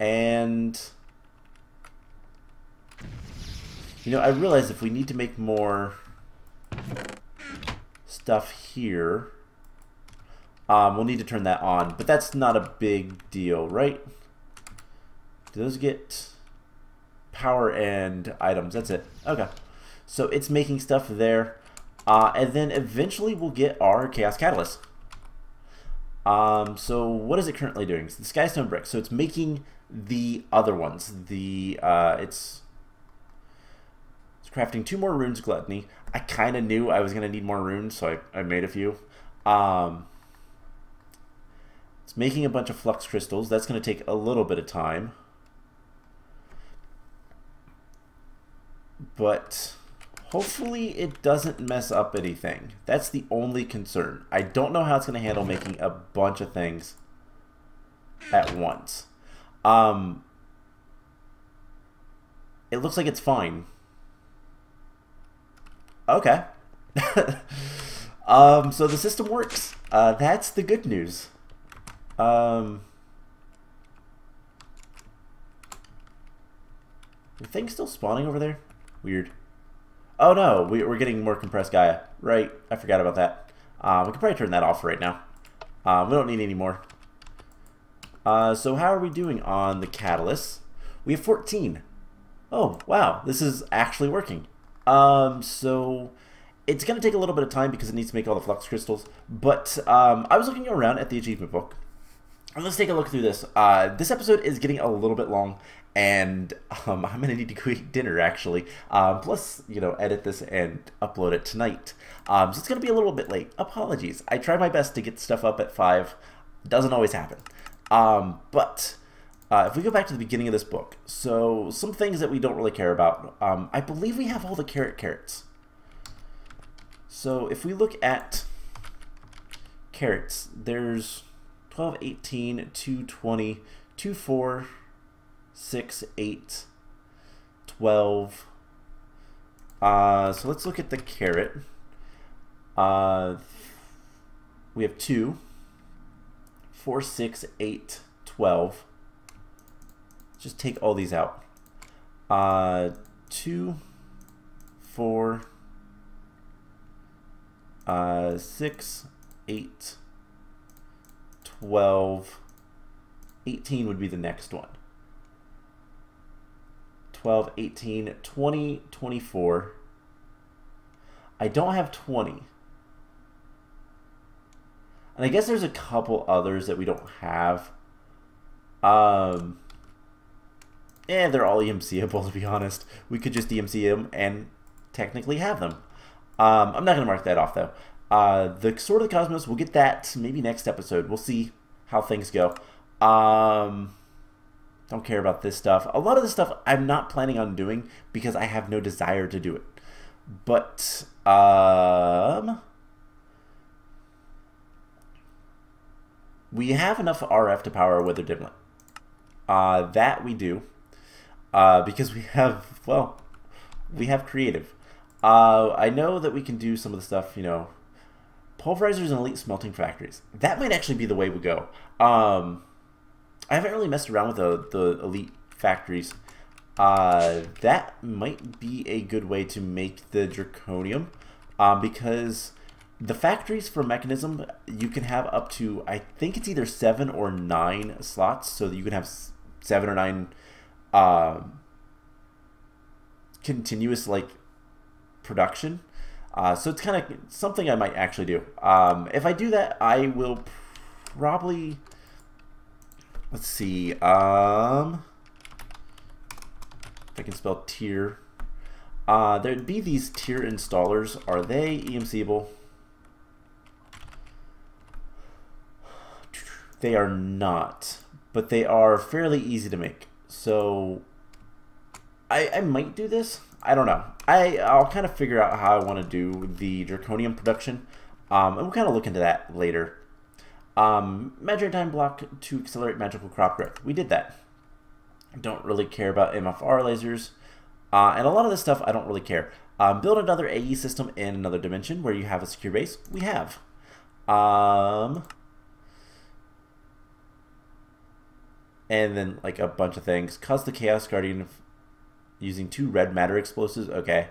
And, you know, I realize if we need to make more stuff here, we'll need to turn that on. But that's not a big deal, right? Do those get power and items? That's it. Okay. So it's making stuff there. And then eventually we'll get our Chaos Catalyst. So what is it currently doing? It's the Skystone Brick. So it's making the other ones. It's crafting 2 more runes gluttony. I kind of knew I was going to need more runes, so I made a few. It's making a bunch of flux crystals. That's going to take a little bit of time. But hopefully it doesn't mess up anything. That's the only concern. I don't know how it's going to handle making a bunch of things at once. It looks like it's fine. Okay. So the system works. That's the good news. The thing's still spawning over there? Weird. Oh no, we're getting more compressed Gaia. Right, I forgot about that. We can probably turn that off right now. We don't need any more. So how are we doing on the catalyst? We have 14. Oh, wow, this is actually working. So it's going to take a little bit of time because it needs to make all the flux crystals. But I was looking around at the achievement book. And let's take a look through this. This episode is getting a little bit long. And I'm going to need to go eat dinner, actually. Plus, you know, edit this and upload it tonight. So it's going to be a little bit late. Apologies. I try my best to get stuff up at 5. Doesn't always happen. But if we go back to the beginning of this book, so some things that we don't really care about. I believe we have all the carrots. So if we look at carrots, there's 12, 18, 2, 20, 2, 4... 6, 8, 12. So let's look at the carrot. We have 2, 4, 6, 8, 12. Just take all these out. 2, 4, 6, 8, 12. 18 would be the next one. 12, 18, 20, 24. I don't have 20. And I guess there's a couple others that we don't have. Yeah, they're all EMCable, to be honest. We could just EMC them and technically have them. I'm not going to mark that off, though. The Sword of the Cosmos, we'll get that maybe next episode. We'll see how things go. Don't care about this stuff. A lot of this stuff I'm not planning on doing because I have no desire to do it. But, we have enough RF to power a Wither Dimlet. That we do. Because we have, well, we have creative. I know that we can do some of the stuff, you know, pulverizers and elite smelting factories. That might actually be the way we go. I haven't really messed around with the elite factories. That might be a good way to make the Draconium, because the factories for Mechanism, you can have up to, I think it's either 7 or 9 slots, so that you can have 7 or 9 continuous, like, production. So it's kind of something I might actually do. If I do that, I will probably... Let's see, if I can spell tier. There'd be these tier installers. Are they EMCable? They are not, but they are fairly easy to make. So I might do this. I don't know. I'll kind of figure out how I want to do the Draconium production. And we'll kind of look into that later. Magic time block to accelerate magical crop growth. We did that. Don't really care about MFR lasers. And a lot of this stuff I don't really care. Build another AE system in another dimension where you have a secure base. We have. And then like a bunch of things. Cause the Chaos Guardian using 2 red matter explosives. Okay.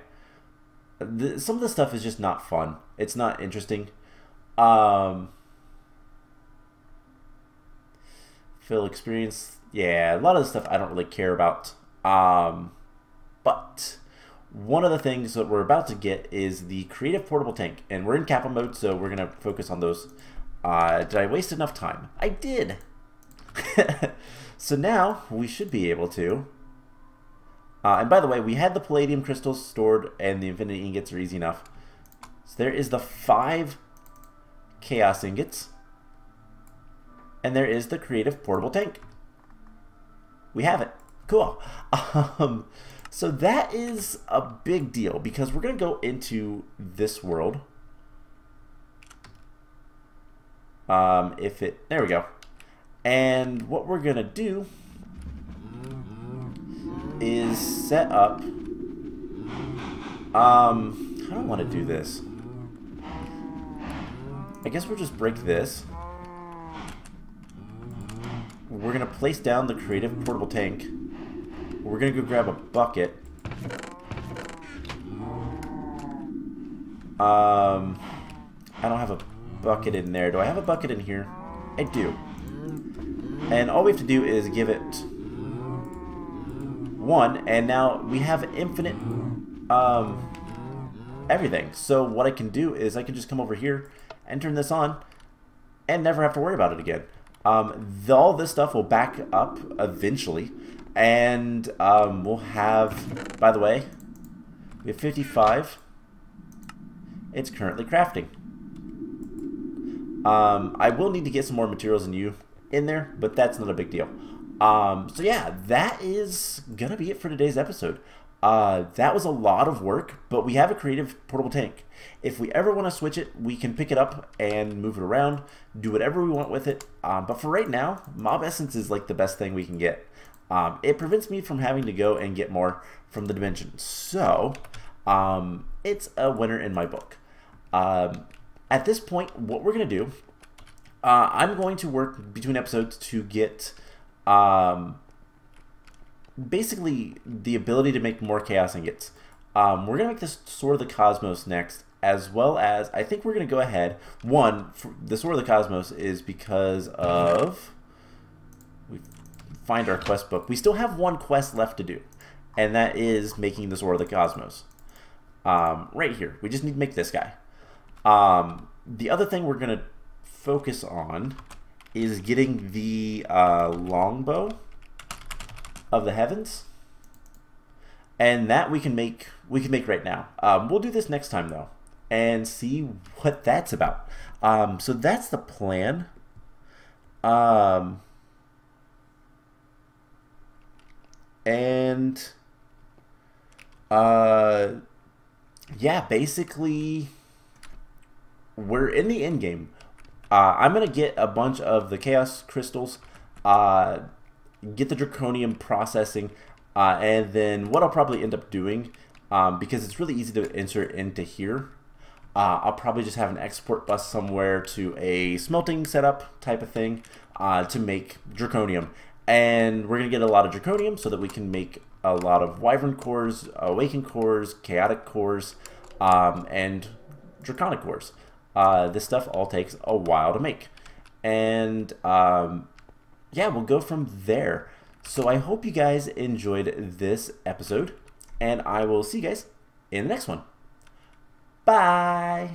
Some of the stuff is just not fun. It's not interesting. Fill experience. Yeah, a lot of the stuff I don't really care about. But one of the things that we're about to get is the creative portable tank. And we're in Kappa mode, so we're going to focus on those. Did I waste enough time? I did. So now we should be able to. And by the way, we had the palladium crystals stored and the infinity ingots are easy enough. So there is the 5 chaos ingots. And there is the creative portable tank. We have it. Cool. So that is a big deal because we're going to go into this world. There we go. And what we're going to do is set up, how do I want to do this? I guess we'll just break this. We're going to place down the creative portable tank. We're going to go grab a bucket. I don't have a bucket in there. Do I have a bucket in here? I do. And all we have to do is give it 1, and now we have infinite everything. So what I can do is I can just come over here and turn this on and never have to worry about it again. All this stuff will back up eventually, and we'll have, by the way, we have 55. It's currently crafting. I will need to get some more materials than you in there, but that's not a big deal. So yeah, that is gonna be it for today's episode. That was a lot of work, but we have a creative portable tank. If we ever want to switch it, we can pick it up and move it around, do whatever we want with it. But for right now, Mob Essence is like the best thing we can get. It prevents me from having to go and get more from the dimension. So it's a winner in my book. At this point, what we're going to do, I'm going to work between episodes to get basically the ability to make more Chaos Ingots. We're going to make this Sword of the Cosmos next, as well as, I think we're going to go ahead. One, the Sword of the Cosmos is because of, we find our quest book. We still have one quest left to do, and that is making the Sword of the Cosmos. Right here. We just need to make this guy. The other thing we're going to focus on is getting the longbow of the heavens, and that we can make right now. We'll do this next time though and see what that's about. So that's the plan. Yeah, basically we're in the end game. I'm gonna get a bunch of the chaos crystals, get the draconium processing, and then what I'll probably end up doing, because it's really easy to insert into here, I'll probably just have an export bus somewhere to a smelting setup type of thing to make draconium. And we're gonna get a lot of draconium so that we can make a lot of wyvern cores, awakened cores, chaotic cores, and draconic cores. This stuff all takes a while to make, and yeah, we'll go from there. So I hope you guys enjoyed this episode, and I will see you guys in the next one. Bye!